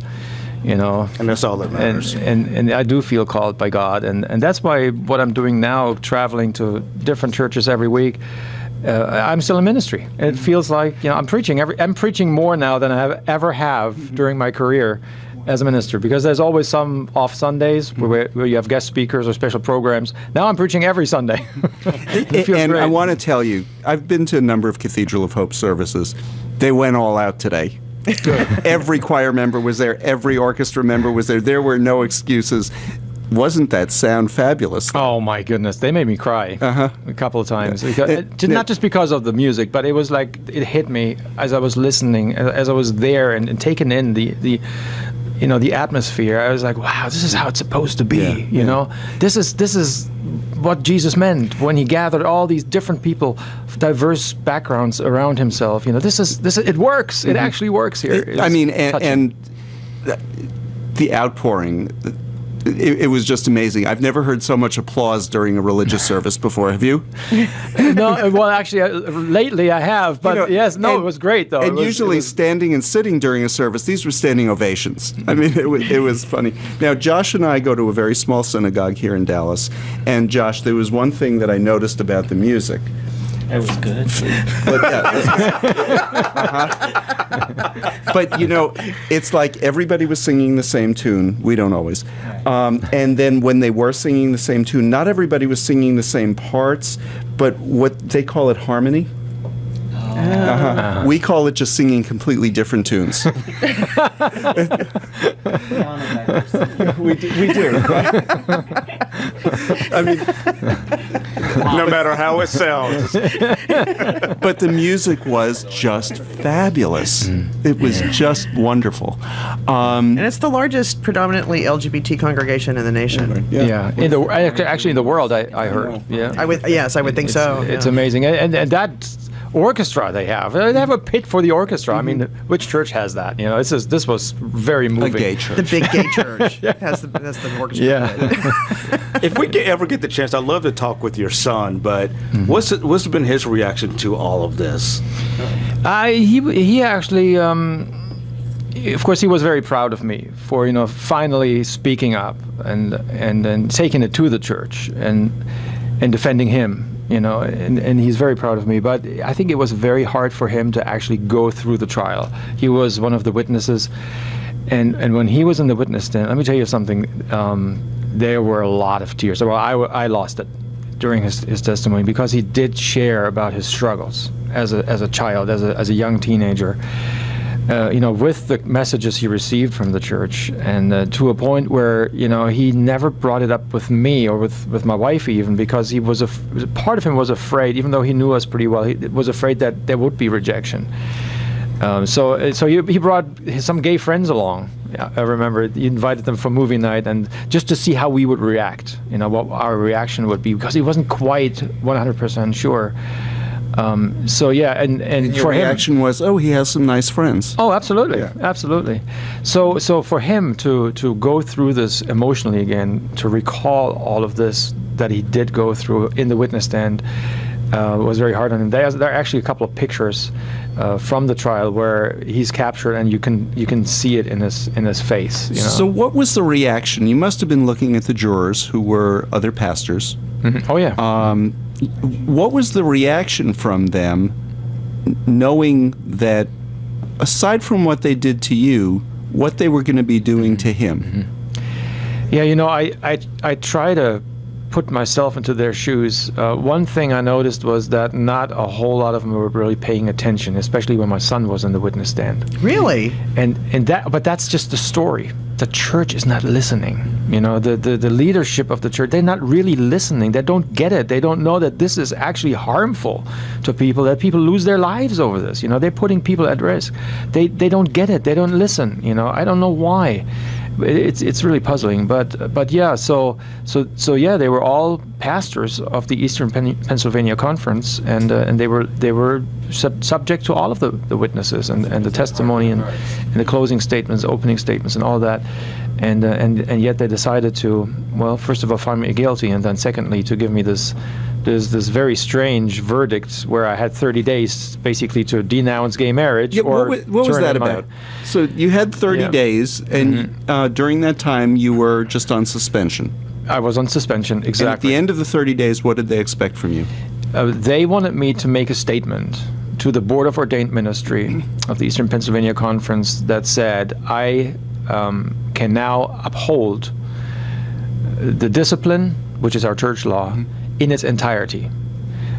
And that's all that matters. And I do feel called by God, and that's why what I'm doing now, traveling to different churches every week, I'm still in ministry. It feels like I'm preaching more now than I ever have during my career as a minister, because there's always some off Sundays where you have guest speakers or special programs. Now I'm preaching every Sunday. And great. I want to tell you, I've been to a number of Cathedral of Hope services. They went all out today. Every choir member was there. Every orchestra member was there. There were no excuses. Wasn't that sound fabulous? Oh my goodness, they made me cry a couple of times. Not just because of the music, but it was like it hit me as I was listening, as I was there and taking in the atmosphere. I was like, wow, this is how it's supposed to be. This is what Jesus meant when he gathered all these different people, diverse backgrounds around himself. This is it works. It actually works here. And the outpouring. It was just amazing. I've never heard so much applause during a religious service before. Have you? No, well, actually, lately I have. But it was great, though. And usually standing and sitting during a service, these were standing ovations. I mean, it was funny. Now, Josh and I go to a very small synagogue here in Dallas. And, Josh, there was one thing that I noticed about the music. It was good. But, it's like everybody was singing the same tune. We don't always. And then when they were singing the same tune, not everybody was singing the same parts, but what they call it harmony. We call it just singing completely different tunes. We do. I mean, no matter how it sounds. But the music was just fabulous. It was just wonderful. And it's the largest predominantly LGBT congregation in the nation. Yeah. Actually in the world, I heard. Yeah. I would think so. It's amazing. And that orchestra they have a pit for the orchestra. I mean, which church has that? This was very moving. A gay church. The big gay church has the orchestra. Yeah. If we ever get the chance, I'd love to talk with your son. But what's been his reaction to all of this? He actually, of course, he was very proud of me for finally speaking up and taking it to the church and defending him. And he's very proud of me. But I think it was very hard for him to actually go through the trial. He was one of the witnesses. And when he was in the witness stand, let me tell you something, there were a lot of tears. Well, I lost it during his testimony because he did share about his struggles as a child, as a young teenager. With the messages he received from the church, and to a point where he never brought it up with me or with my wife even, because he was part of him was afraid, even though he knew us pretty well, he was afraid that there would be rejection. So he brought some gay friends along. I remember he invited them for movie night, and just to see how we would react, what our reaction would be, because he wasn't quite 100% sure. And your for reaction him was, he has some nice friends. Oh, absolutely, absolutely. So for him to go through this emotionally again, to recall all of this that he did go through in the witness stand, was very hard on him. There are actually a couple of pictures from the trial where he's captured, and you can see it in his face. You know? So what was the reaction? You must have been looking at the jurors who were other pastors. Mm-hmm. Oh yeah. What was the reaction from them, knowing that aside from what they did to you, what they were going to be doing to him? Mm-hmm. Yeah, you know, I try to put myself into their shoes. One thing I noticed was that not a whole lot of them were really paying attention, especially when my son was in the witness stand. Really? But that's just the story. The church is not listening. You know, the leadership of the church, they're not really listening. They don't get it. They don't know that this is actually harmful to people, that people lose their lives over this. You know, they're putting people at risk. They don't get it. They don't listen. You know, I don't know why. It's really puzzling, but yeah. So yeah, they were all pastors of the Eastern Pennsylvania Conference, and they were subject to all of the witnesses and the testimony and the closing statements, opening statements, and all that, and yet they decided to, well, first of all, find me guilty, and then secondly to give me this very strange verdict where I had 30 days basically to denounce gay marriage. Yeah, what was that about? So you had 30 days, and during that time you were just on suspension. I was on suspension, exactly. And at the end of the 30 days, what did they expect from you? They wanted me to make a statement to the Board of Ordained Ministry of the Eastern Pennsylvania Conference that said, I can now uphold the discipline, which is our church law, in its entirety,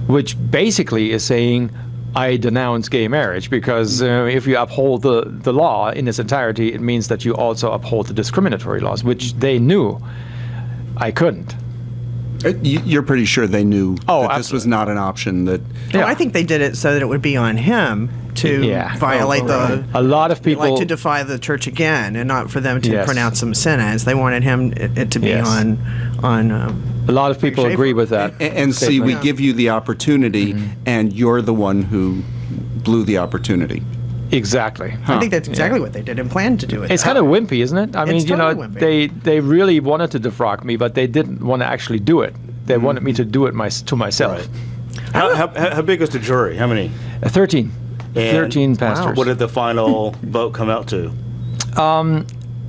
which basically is saying I denounce gay marriage, because if you uphold the law in its entirety, it means that you also uphold the discriminatory laws, which they knew I couldn't. You're pretty sure they knew that this was not an option. That I think they did it so that it would be on him to violate a lot of people like to defy the church again, and not for them to pronounce him sentence. They wanted him it to be on. A lot of people agree with that. And see, we give you the opportunity, and you're the one who blew the opportunity. Exactly. I think that's exactly what they did and planned to do it. It's kind of wimpy, isn't it? I mean, It's you know, totally they really wanted to defrock me, but they didn't want to actually do it. They wanted me to do it to myself. Right. How big was the jury? How many? 13. And 13 pastors. What did the final vote come out to?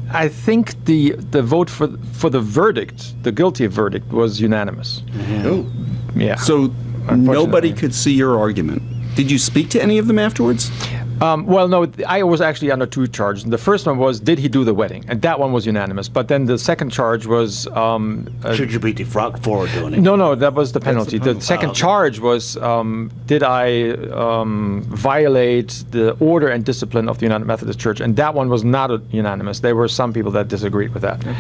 I think the vote for the verdict, the guilty verdict, was unanimous. Oh. Yeah. So nobody could see your argument. Did you speak to any of them afterwards? Well, no, I was actually under two charges. The first one was, did he do the wedding? And that one was unanimous. But then the second charge was... should you be defrocked for doing it? No, that was the penalty. The second charge was, did I violate the order and discipline of the United Methodist Church? And that one was not unanimous. There were some people that disagreed with that. Okay.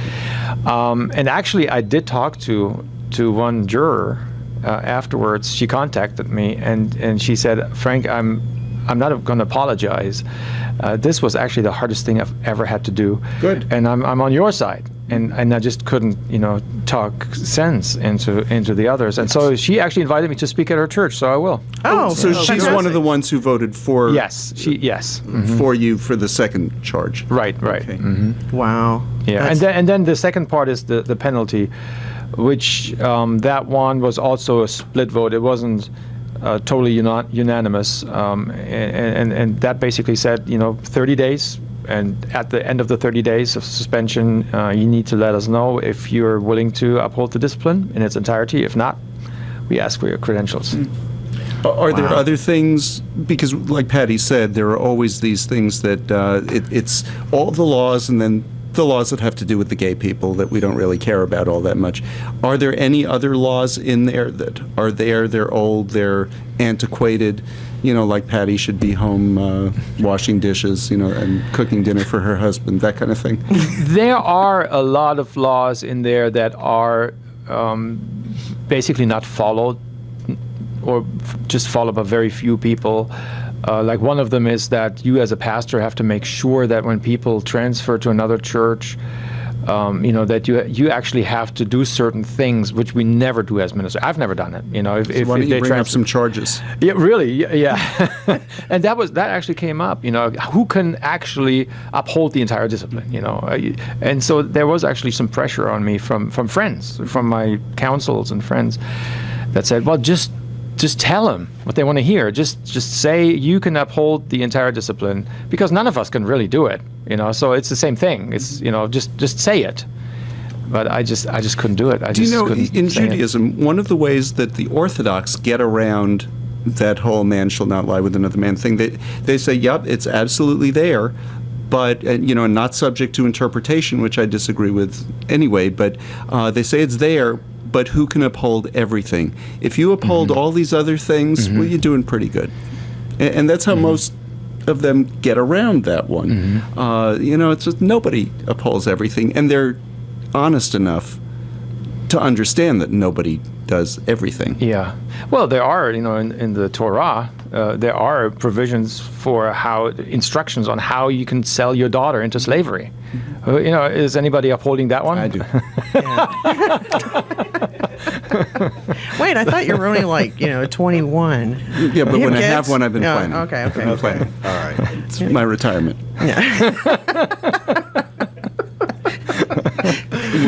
And actually, I did talk to one juror afterwards. She contacted me, and she said, Frank, I'm not going to apologize. This was actually the hardest thing I've ever had to do. Good. And I'm on your side. And I just couldn't, talk sense into the others. And so she actually invited me to speak at her church, so I will. Oh, so she's one of the ones who voted for... Yes, for you for the second charge. Right. Okay. Mm-hmm. Wow. Yeah, and then the second part is the penalty, which that one was also a split vote. It wasn't totally unanimous, and that basically said, 30 days, and at the end of the 30 days of suspension, you need to let us know if you're willing to uphold the discipline in its entirety. If not, we ask for your credentials. Are there other things, because like Pattie said, there are always these things that it's all the laws and then the laws that have to do with the gay people that we don't really care about all that much. Are there any other laws in there that are there, they're old, they're antiquated, like Pattie should be home washing dishes, and cooking dinner for her husband, that kind of thing? There are a lot of laws in there that are basically not followed, or just followed by very few people. Like one of them is that you as a pastor have to make sure that when people transfer to another church, that you actually have to do certain things, which we never do as ministers. I've never done it. If why don't you they bring up some charges? Yeah, really, yeah. And that actually came up. Who can actually uphold the entire discipline? And so there was actually some pressure on me from friends, from my counsels and friends, that said, well, just just tell them what they want to hear. Just say you can uphold the entire discipline, because none of us can really do it, So it's the same thing. It's just say it. But I just couldn't do it. Do you know, in Judaism, one of the ways that the Orthodox get around that whole man shall not lie with another man thing, they say, yep, it's absolutely there, but not subject to interpretation, which I disagree with anyway. But they say it's there. But who can uphold everything? If you uphold all these other things, well, you're doing pretty good. And that's how most of them get around that one. It's just nobody upholds everything. And they're honest enough to understand that nobody does everything. Yeah. Well, there are, in the Torah, there are provisions for instructions on how you can sell your daughter into slavery. Is anybody upholding that one? I do. Wait, I thought you were only 21. Yeah, but when I have one, I've been planning. Okay. I've been planning. All right. It's my retirement. Yeah.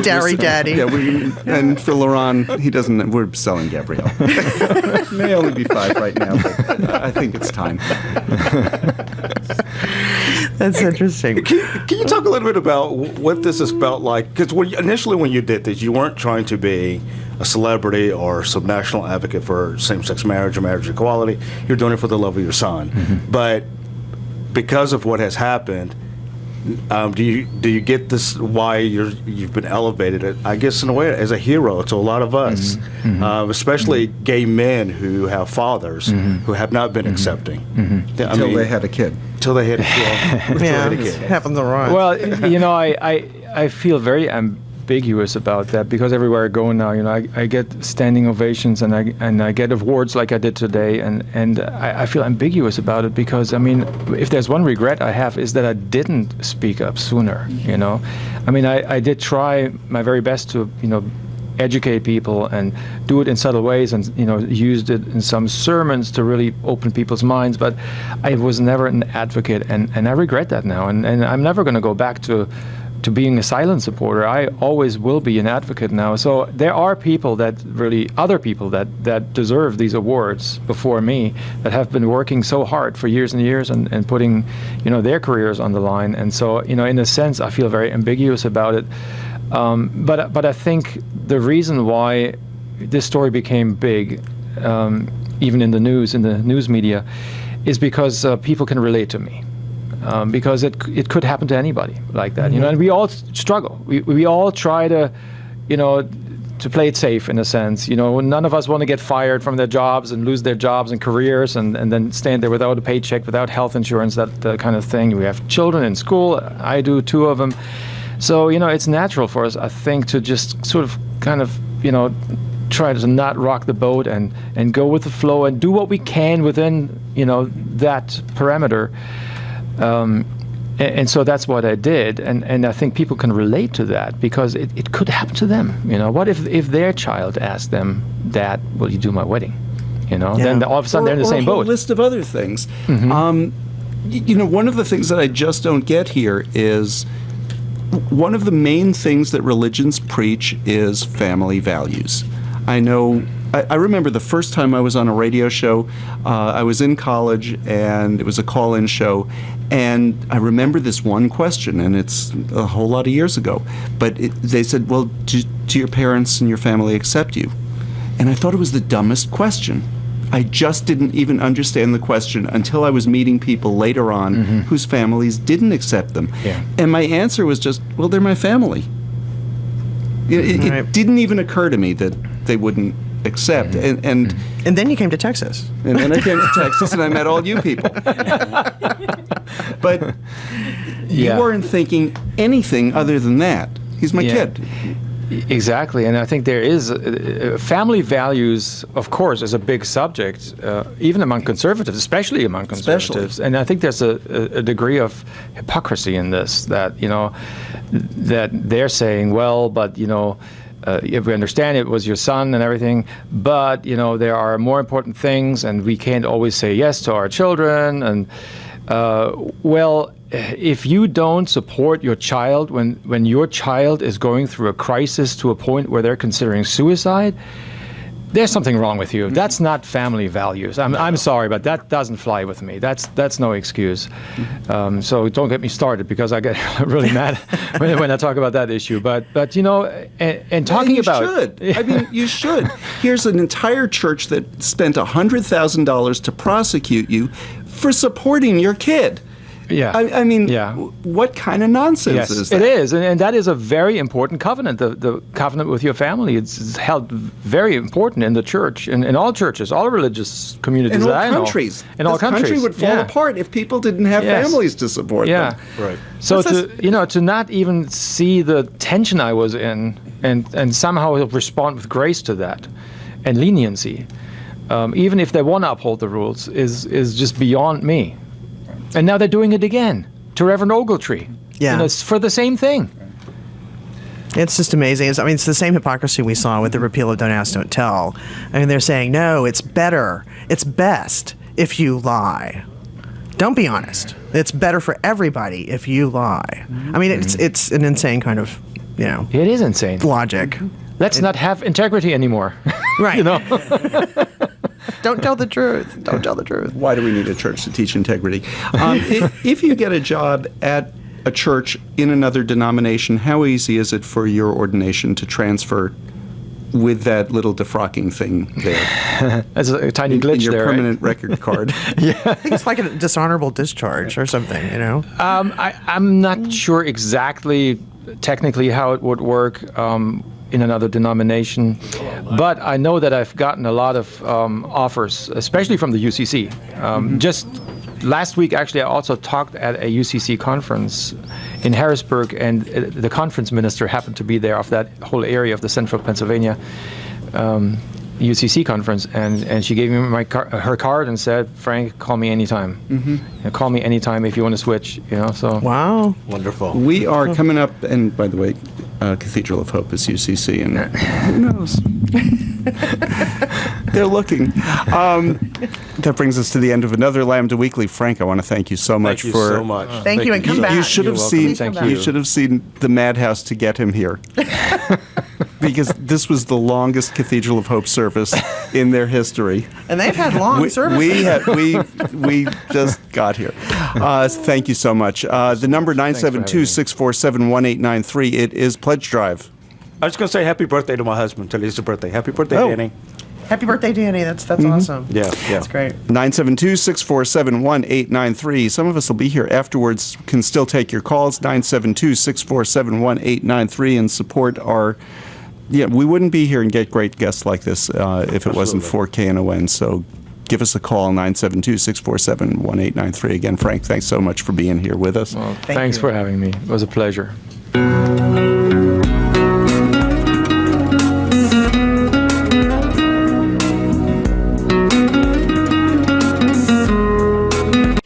Dairy Daddy. Yeah, and for Lerone, he doesn't. We're selling Gabrielle. May only be 5 right now, but I think it's time. That's interesting. Can you talk a little bit about what this is about? Because initially when you did this, you weren't trying to be a celebrity or some national advocate for same-sex marriage or marriage equality. You're doing it for the love of your son. But because of what has happened, do you get this? Why you've been elevated? I guess in a way as a hero to a lot of us, especially gay men who have fathers who have not been accepting until they had a kid. Until they had a kid. Yeah, happened the right. Well, I feel very ambiguous about that, because everywhere I go now, I get standing ovations and I get awards like I did today, and I feel ambiguous about it, because if there's one regret I have, is that I didn't speak up sooner. I did try my very best to educate people and do it in subtle ways, and used it in some sermons to really open people's minds, but I was never an advocate, and I regret that now, and I'm never going to go back to being a silent supporter. I always will be an advocate now. So there are people other people that deserve these awards before me, that have been working so hard for years and years and putting their careers on the line, and so in a sense I feel very ambiguous about it. But I think the reason why this story became big, even in the news media, is because people can relate to me. Because it could happen to anybody like that, and we all struggle. We all try to, to play it safe in a sense. None of us want to get fired from their jobs and lose their jobs and careers and then stand there without a paycheck, without health insurance, that kind of thing. We have children in school. I do 2 of them. So, it's natural for us, I think, to just sort of kind of, try to not rock the boat and go with the flow and do what we can within, that parameter. And so that's what I did, and I think people can relate to that, because it could happen to them. What if their child asked them, "Dad, will you do my wedding?" Then all of a sudden they're in the same boat. Or a whole list of other things. One of the things that I just don't get here is one of the main things that religions preach is family values. I remember the first time I was on a radio show. I was in college, and it was a call-in show, and I remember this one question, and it's a whole lot of years ago, but they said, well, do your parents and your family accept you? And I thought it was the dumbest question. I just didn't even understand the question until I was meeting people later on whose families didn't accept them. Yeah. And my answer was just, well, they're my family. It didn't even occur to me that they wouldn't accept. And then you came to Texas. And then I came to Texas, and I met all you people. But you weren't thinking anything other than that. He's my kid. Exactly, and I think there is family values, of course, is a big subject, even among conservatives, especially among conservatives. And I think there's a degree of hypocrisy in this, that that they're saying, well, but if we understand it was your son and everything, but there are more important things, and we can't always say yes to our children. And if you don't support your child when your child is going through a crisis to a point where they're considering suicide, there's something wrong with you. That's not family values. I'm sorry, but that doesn't fly with me. That's no excuse. So don't get me started, because I get really mad when I talk about that issue. But and talking you about should. I mean, you should. Here's an entire church that spent $100,000 to prosecute you for supporting your kid. Yeah. I mean, what kind of nonsense is that? It is, and that is a very important covenant, the covenant with your family. It's held very important in the church, in all churches, all religious communities that I know. In all countries. This country would fall apart if people didn't have families to support them. Right. So to not even see the tension I was in and somehow respond with grace to that and leniency, even if they want to uphold the rules, is just beyond me. And now they're doing it again to Reverend Ogletree. Yeah. It's for the same thing. It's just amazing. It's the same hypocrisy we saw with the repeal of Don't Ask, Don't Tell. I mean, they're saying, no, it's better, it's best if you lie. Don't be honest. It's better for everybody if you lie. I mean, it's an insane kind of, It is insane. Logic. Let's not have integrity anymore. Right. Don't tell the truth. Don't tell the truth. Why do we need a church to teach integrity? If you get a job at a church in another denomination, how easy is it for your ordination to transfer with that little defrocking thing there? That's a tiny glitch in your there, permanent record card. I think it's like a dishonorable discharge or something, I'm not sure exactly technically how it would work in another denomination, but I know that I've gotten a lot of offers, especially from the UCC. Just last week, actually, I also talked at a UCC conference in Harrisburg, and the conference minister happened to be there of that whole area of the central Pennsylvania UCC conference, and she gave me her card and said, "Frank, call me anytime. Call me anytime if you want to switch." So wow, wonderful. We are coming up, and by the way, Cathedral of Hope is UCC, and who knows? They're looking. That brings us to the end of another Lambda Weekly. Frank, I want to thank you so much Thank you so much. Thank you, and come back. You should have seen. You should have seen the madhouse to get him here. Because this was the longest Cathedral of Hope service in their history. And they've had long services. We just got here. Thank you so much. The number 972-647-1893. It is Pledge Drive. I was going to say happy birthday to my husband. Tell you it's his birthday. Happy birthday, Danny. Happy birthday, Danny. That's awesome. Yeah. That's great. 972-647-1893. Some of us will be here afterwards. Can still take your calls. 972-647-1893 and support our... Yeah, we wouldn't be here and get great guests like this if it wasn't for KNON. So give us a call, 972-647-1893. Again, Frank, thanks so much for being here with us. Well, thanks for having me. It was a pleasure.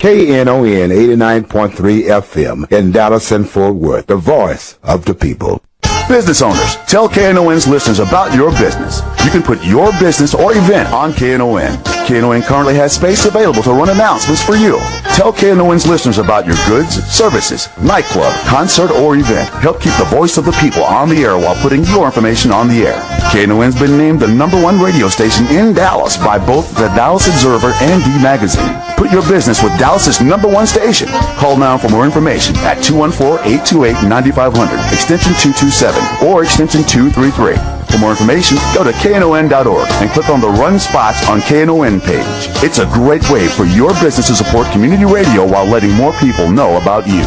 KNON 89.3 FM in Dallas and Fort Worth, the voice of the people. Business owners, tell KNON's listeners about your business. You can put your business or event on KNON. KNON currently has space available to run announcements for you. Tell KNON's listeners about your goods, services, nightclub, concert, or event. Help keep the voice of the people on the air while putting your information on the air. KNON's been named the #1 radio station in Dallas by both the Dallas Observer and D Magazine. Put your business with Dallas's #1 station. Call now for more information at 214-828-9500, extension 227, or extension 233. For more information, go to KNON.org and click on the Run Spots on KNON page. It's a great way for your business to support community radio while letting more people know about you.